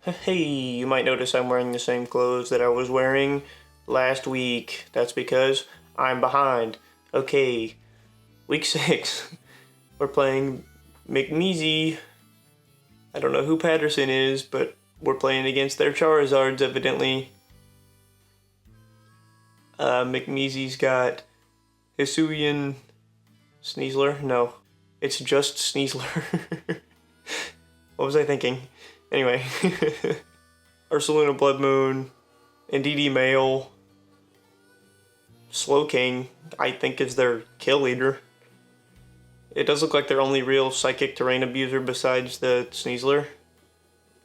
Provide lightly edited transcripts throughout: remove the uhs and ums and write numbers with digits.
Hey, you might notice I'm wearing the same clothes that I was wearing last week. That's because I'm behind. Okay, week 6. We're playing McMeezee. I don't know who Patterson is, but we're playing against their Charizards, evidently. McMeezee's got Hisuian Sneasler? No, it's just Sneasler. What was I thinking? Anyway. Ursaluna Bloodmoon, Indeedee Male, Slowking, I think is their kill leader. It does look like their only real psychic terrain abuser besides the Sneasler.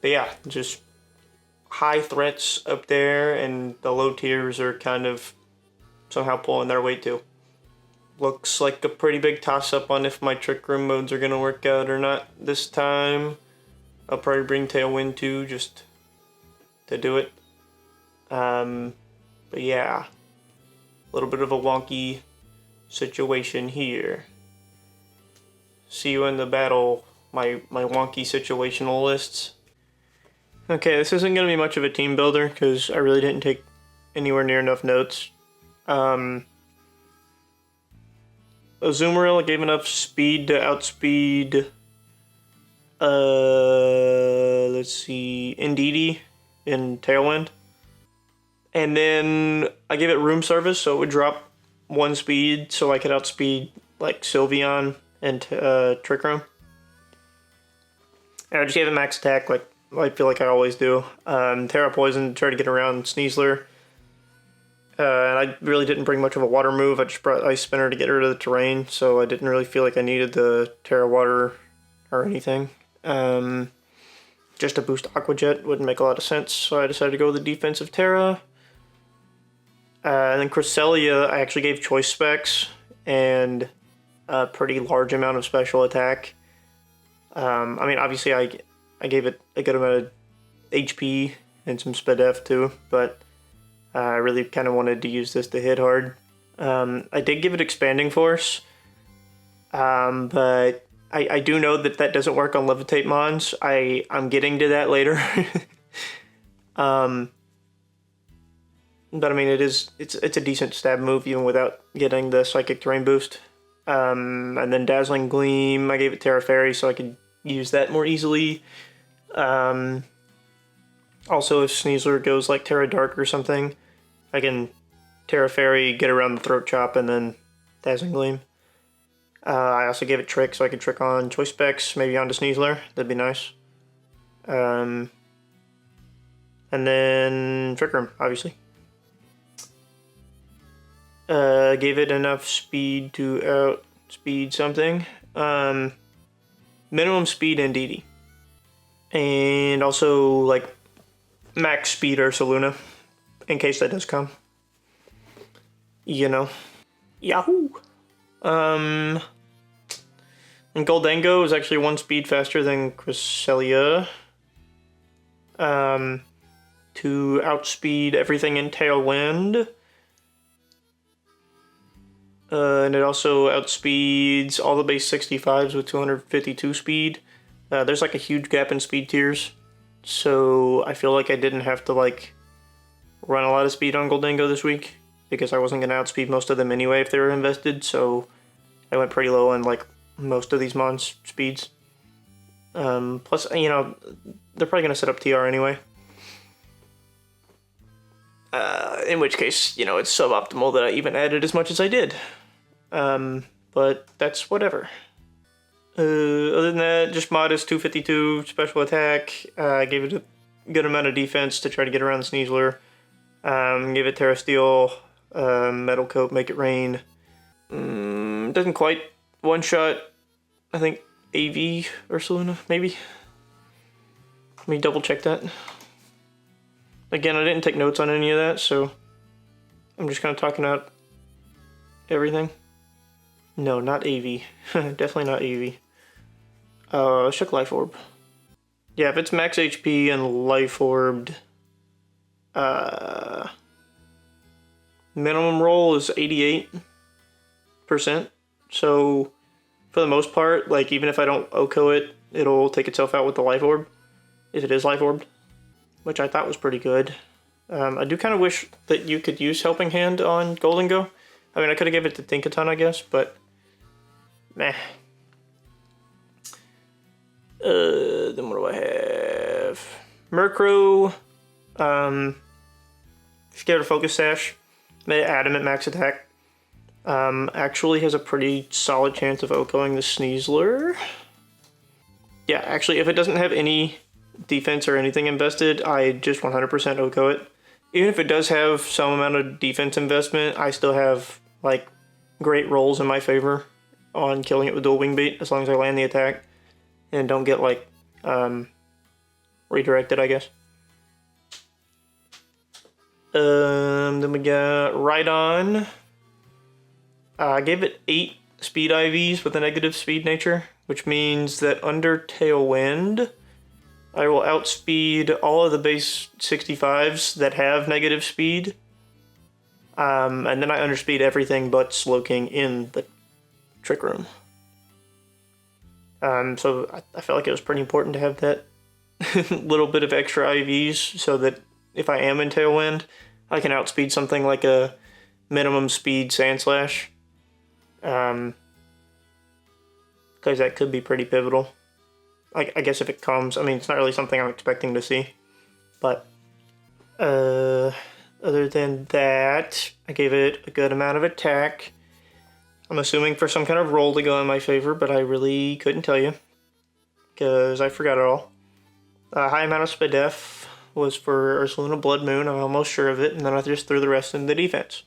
But yeah, just high threats up there, and the low tiers are kind of somehow pulling their weight too. Looks like a pretty big toss-up on if my Trick Room modes are gonna work out or not this time. I'll probably bring Tailwind too, just to do it. But yeah, a little bit of a wonky situation here. See you in the battle, my wonky situational lists. Okay, this isn't going to be much of a team builder because I really didn't take anywhere near enough notes. Azumarill gave enough speed to outspeed, let's see, Indeedee in Tailwind. And then I gave it room service, so it would drop 1 speed, so I could outspeed like Sylveon and Trick Room. And I just gave it max attack, like I feel like I always do. Terra Poison to try to get around Sneasler. And I really didn't bring much of a water move. I just brought Ice Spinner to get rid of the terrain, so I didn't really feel like I needed the Terra Water or anything. Just to boost Aqua Jet wouldn't make a lot of sense, so I decided to go with the defensive Terra. And then Cresselia, I actually gave choice specs and a pretty large amount of special attack. I mean, obviously I gave it a good amount of HP and some SpDef too, but I really kind of wanted to use this to hit hard. I did give it Expanding Force, but I do know that that doesn't work on Levitate Mons. I'm getting to that later. But I mean, it's a decent stab move even without getting the Psychic Terrain boost. And then Dazzling Gleam, I gave it Terra Fairy so I could use that more easily. Also, if Sneasler goes like Terra Dark or something, I can Terra Fairy, get around the Throat Chop, and then Dazzling Gleam. I also gave it Trick so I could trick on Choice Specs, maybe onto Sneasler. That'd be nice. And then Trick Room, obviously. Gave it enough speed to outspeed something. Minimum speed Indeedee. And also, like, max speed Ursaluna, in case that does come. You know. Yahoo! And Goldango is actually 1 speed faster than Cresselia. To outspeed everything in Tailwind. And it also outspeeds all the base 65s with 252 speed. There's like a huge gap in speed tiers, so I feel like I didn't have to like run a lot of speed on Goldango this week because I wasn't going to outspeed most of them anyway if they were invested, so I went pretty low on like most of these mons speeds. Plus, you know, they're probably going to set up TR anyway. In which case, you know, it's suboptimal that I even added as much as I did. But that's whatever. Other than that, just modest 252 special attack. Gave it a good amount of defense to try to get around the Sneasler. Gave it Terra Steel, Metal Coat, Make It Rain. Doesn't quite one-shot, I think, AV Ursaluna, maybe? Let me double check that. Again, I didn't take notes on any of that, so I'm just kind of talking out everything. No, not AV. Definitely not AV. Let's check Life Orb. Yeah, if it's max HP and Life Orbed, minimum roll is 88%. So, for the most part, like, even if I don't OHKO it, it'll take itself out with the Life Orb, if it is Life Orbed. which I thought was pretty good. I do kind of wish that you could use Helping Hand on Golden Go. I mean, I could have given it to Tinkaton, I guess, but meh. Then what do I have? Murkrow, Scared of Focus Sash, made it Adamant Max Attack. Actually has a pretty solid chance of OHKOing the Sneasler. Yeah, actually, if it doesn't have any defense or anything invested, I just 100% OHKO it. Even if it does have some amount of defense investment, I still have, like, great rolls in my favor on killing it with Dual Wing Beat, as long as I land the attack and don't get, like, redirected, I guess. Then we got Rhydon. I gave it 8 speed IVs with a negative speed nature, which means that under Tailwind, I will outspeed all of the base 65s that have negative speed. And then I underspeed everything but Slowking in the Trick Room. So I felt like it was pretty important to have that little bit of extra IVs so that if I am in Tailwind, I can outspeed something like a minimum speed Sandslash. Because that could be pretty pivotal. I guess if it comes, I mean, it's not really something I'm expecting to see. But, other than that, I gave it a good amount of attack. I'm assuming for some kind of roll to go in my favor, but I really couldn't tell you. Because I forgot it all. A high amount of Spadef was for Ursaluna Bloodmoon, I'm almost sure of it, and then I just threw the rest in the defense.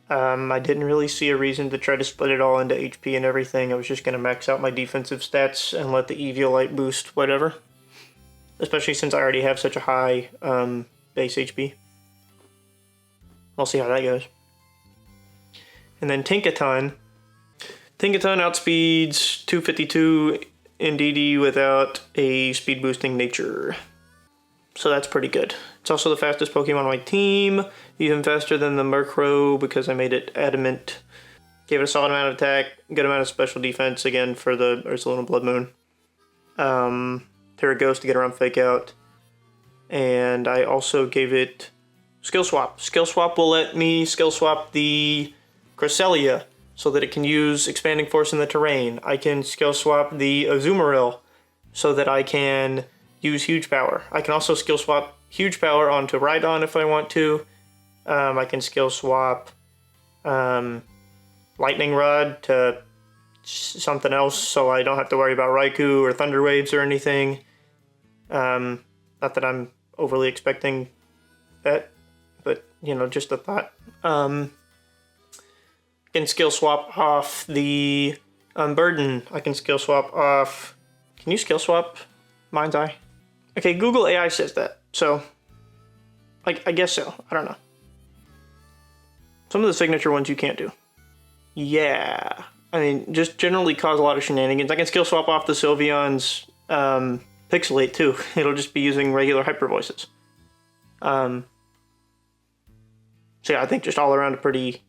I didn't really see a reason to try to split it all into HP and everything. I was just going to max out my defensive stats and let the Eviolite boost whatever. Especially since I already have such a high base HP. I'll see how that goes. And then Tinkaton. Tinkaton outspeeds 252 in DD without a speed boosting nature. So that's pretty good. It's also the fastest Pokemon on my team, even faster than the Murkrow because I made it Adamant. Gave it a solid amount of attack, good amount of special defense again for the Ursaluna Bloodmoon. Terra Ghost to get around Fake Out. And I also gave it Skill Swap. Skill Swap will let me skill swap the Cresselia so that it can use Expanding Force in the terrain. I can skill swap the Azumarill so that I can use Huge Power. I can also skill swap Huge Power onto Rhydon if I want to. I can skill swap Lightning Rod to something else so I don't have to worry about Raikou or Thunder Waves or anything. Not that I'm overly expecting that, but, you know, just a thought. I can skill swap off the Burden. I can skill swap off... Can you skill swap Mind's Eye? Okay, Google AI says that, so I guess so. I don't know. Some of the signature ones you can't do. Yeah. I mean, just generally cause a lot of shenanigans. I can skill swap off the Sylveon's Pixelate, too. It'll just be using regular Hyper Voices. So yeah, I think just all around a pretty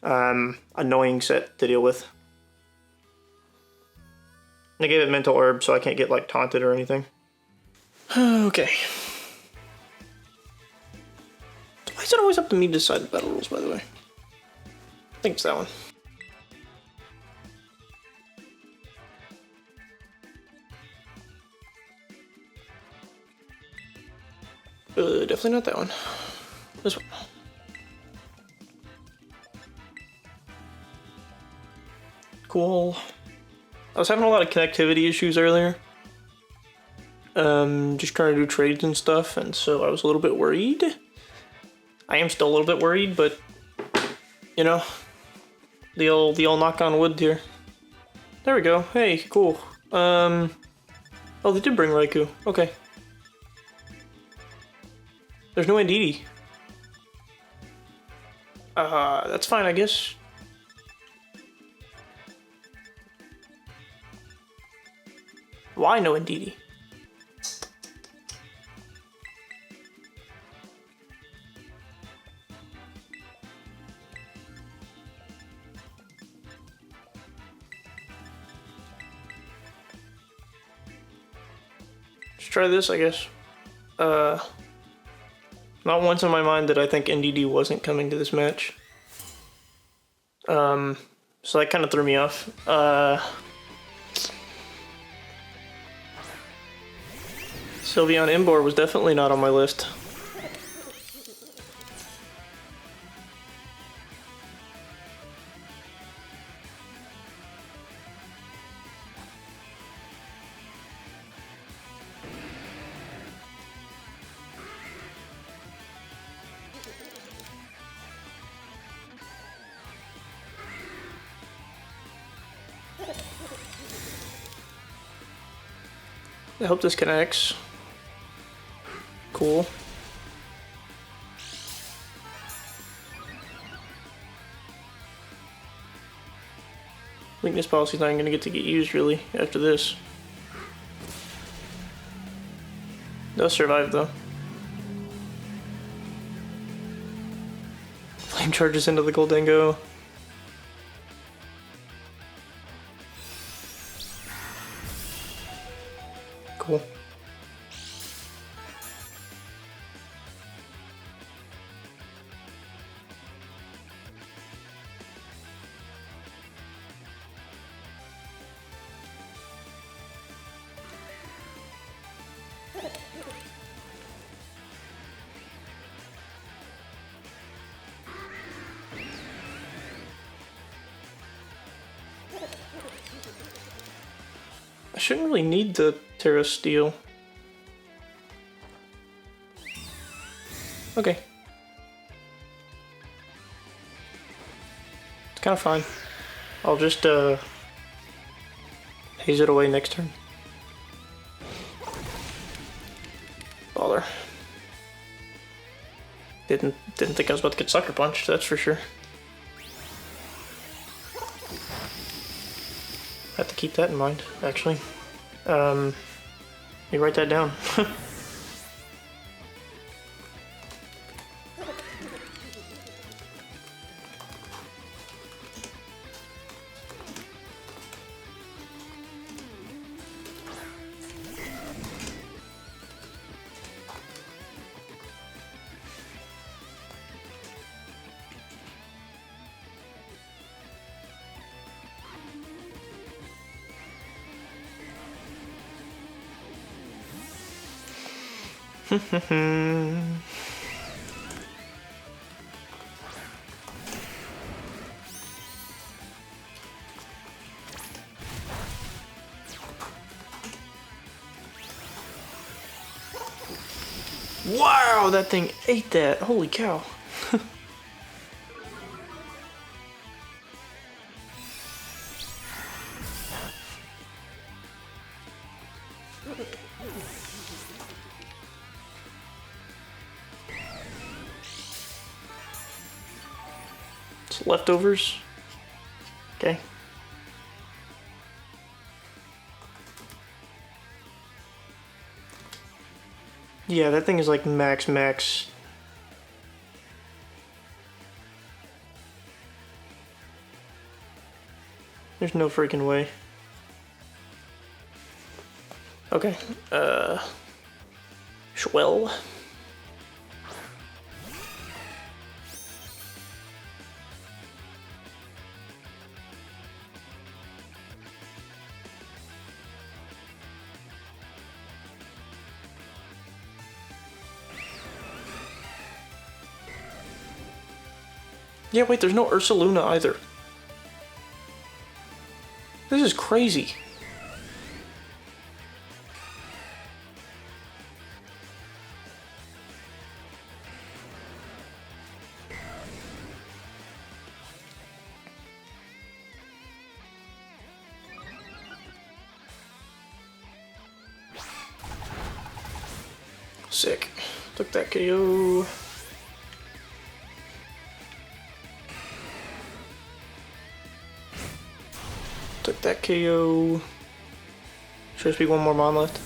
annoying set to deal with. I gave it Mental Herb, so I can't get, like, taunted or anything. Okay. Why is it always up to me to decide the battle rules, by the way? I think it's that one. Definitely not that one. This one. Cool. I was having a lot of connectivity issues earlier. Just trying to do trades and stuff, and so I was a little bit worried. I am still a little bit worried, but you know, the old knock on wood here. There we go. Hey, cool. Oh, they did bring Raikou. Okay. There's no Indeedee. That's fine, I guess. Why no Indeedee? Let's try this, I guess. Not once in my mind did I think NDD wasn't coming to this match. So that kind of threw me off. Sylveon Imbor was definitely not on my list. I hope this connects. Cool. Weakness policy's not gonna get used really after this. They'll survive though. Flame charges into the Goldengo. Cool. I shouldn't really need the Terra Steel. Okay. It's kind of fine. I'll just haze it away next turn. Bother. Didn't think I was about to get Sucker Punched, that's for sure. Have to keep that in mind, actually. You write that down. Wow, that thing ate that. Holy cow. It's leftovers. Okay. Yeah, that thing is like max. There's no freaking way. Okay, Schwell. Yeah, wait, there's no Ursaluna either. This is crazy. Sick. Took that KO. Took that KO. Should just be one more mon left.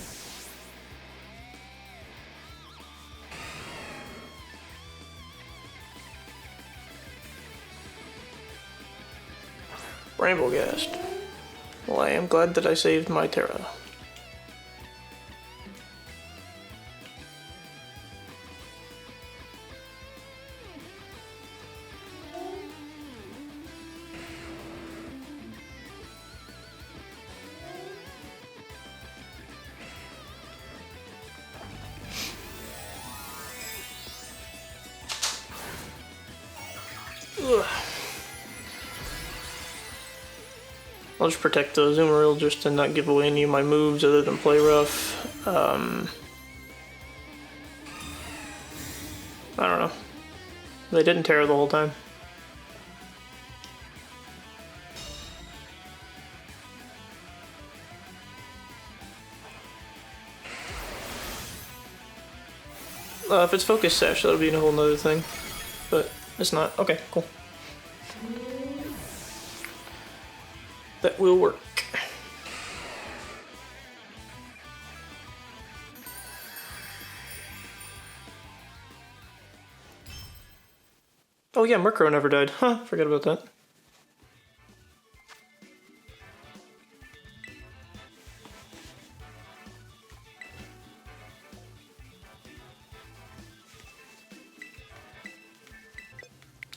Bramblegast. Well, I am glad that I saved my Terra. Ugh. I'll just protect the Azumarill just to not give away any of my moves other than play rough. I don't know. They didn't tear the whole time. If it's Focus Sash, that'll be a whole nother thing. But it's not. Okay, cool. That will work. Oh yeah, Murkrow never died. Huh, forgot about that.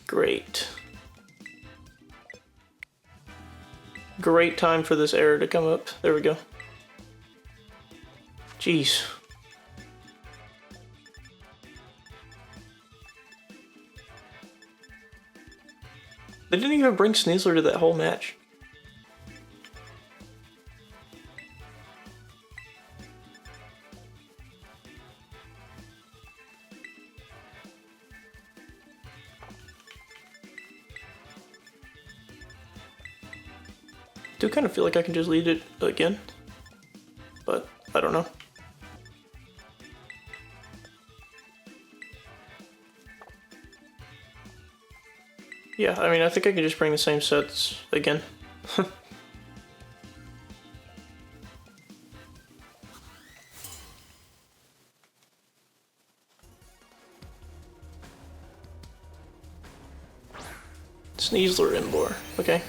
Great. Great time for this error to come up. There we go. Jeez. They didn't even bring Sneasler to that whole match. I do kind of feel like I can just lead it again, but I don't know. Yeah, I mean, I think I can just bring the same sets again. Sneasler Imbor, okay.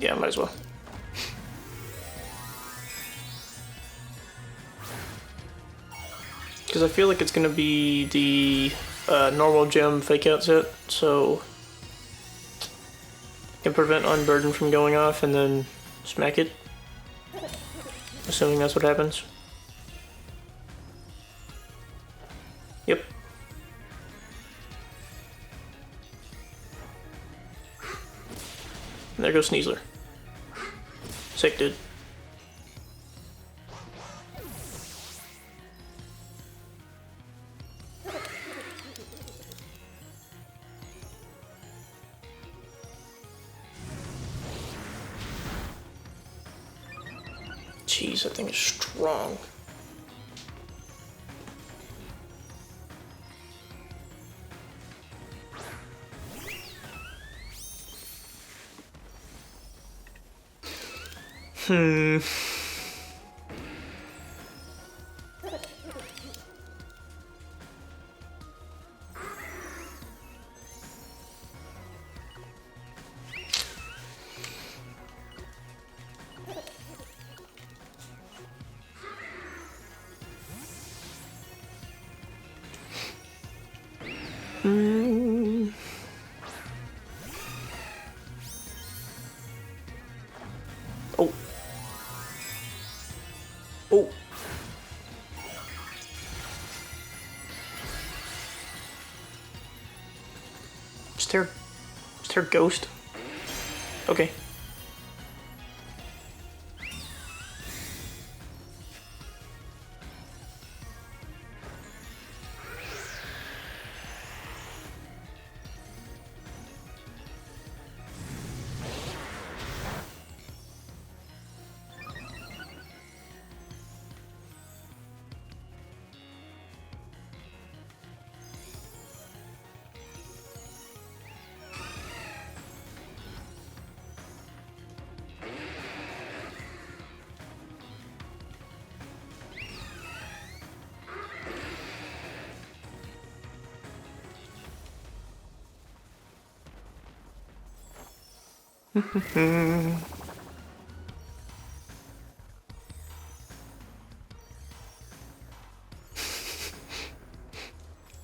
Yeah, might as well. Because I feel like it's going to be the normal gem fake out set, so can prevent Unburden from going off and then smack it. Assuming that's what happens. Yep. And there goes Sneasler. Sick, dude. Jeez, that thing is strong. Oh. Oh. Is there a ghost? Okay.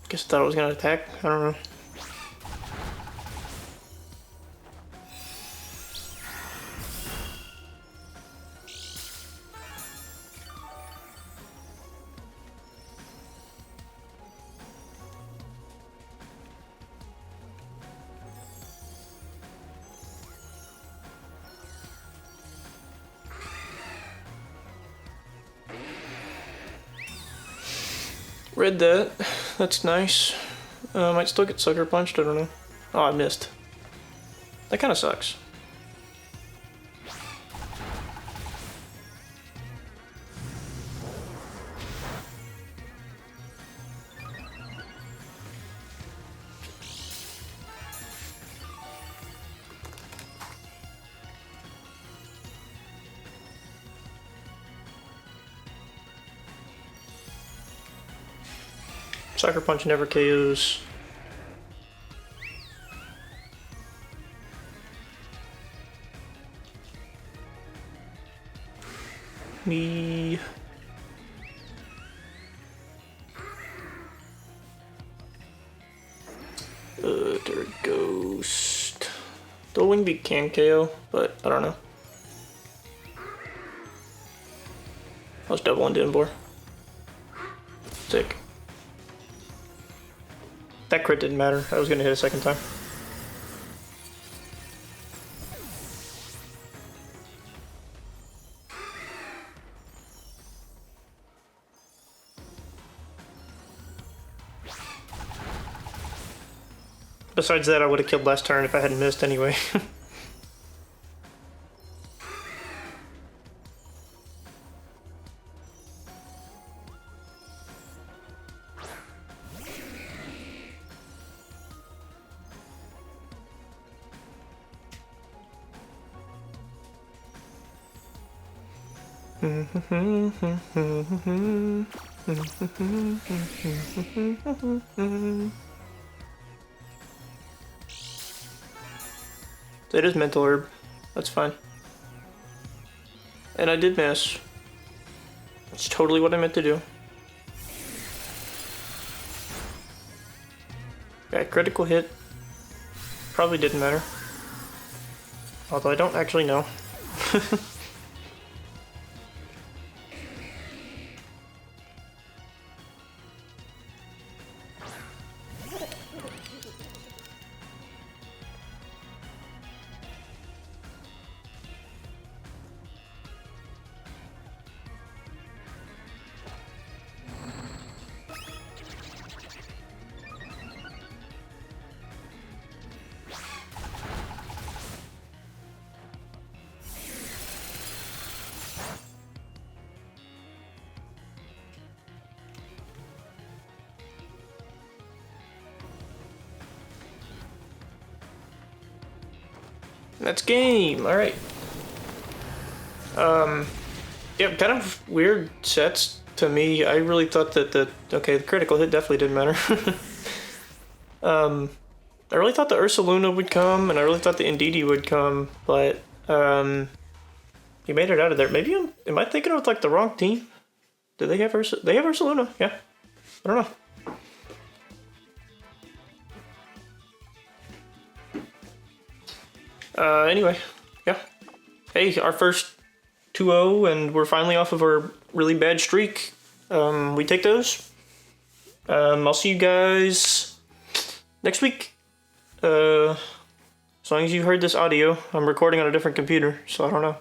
Guess I thought it was gonna attack. I don't know. Read that. That's nice. Might still get sucker punched, I don't know. Oh, I missed. That kind of sucks. Sucker Punch never KOs. Me. Dirt Ghost. The Wing Beat can KO, but I don't know. I was double into Imbor. Sick. That crit didn't matter. I was gonna hit a second time. Besides that, I would have killed last turn if I hadn't missed anyway. It is Mental Herb. That's fine. And I did miss. It's totally what I meant to do. Okay, critical hit. Probably didn't matter. Although I don't actually know. That's game. All right. Yeah, kind of weird sets to me. I really thought that the critical hit definitely didn't matter. I really thought the Ursaluna would come, and I really thought the Indeedee would come, but he made it out of there. Maybe am I thinking of like the wrong team? Do they have They have Ursaluna? Yeah. I don't know. Anyway, yeah. Hey, our first 2-0, and we're finally off of our really bad streak. We take those. I'll see you guys next week. As long as you heard this audio, I'm recording on a different computer, so I don't know.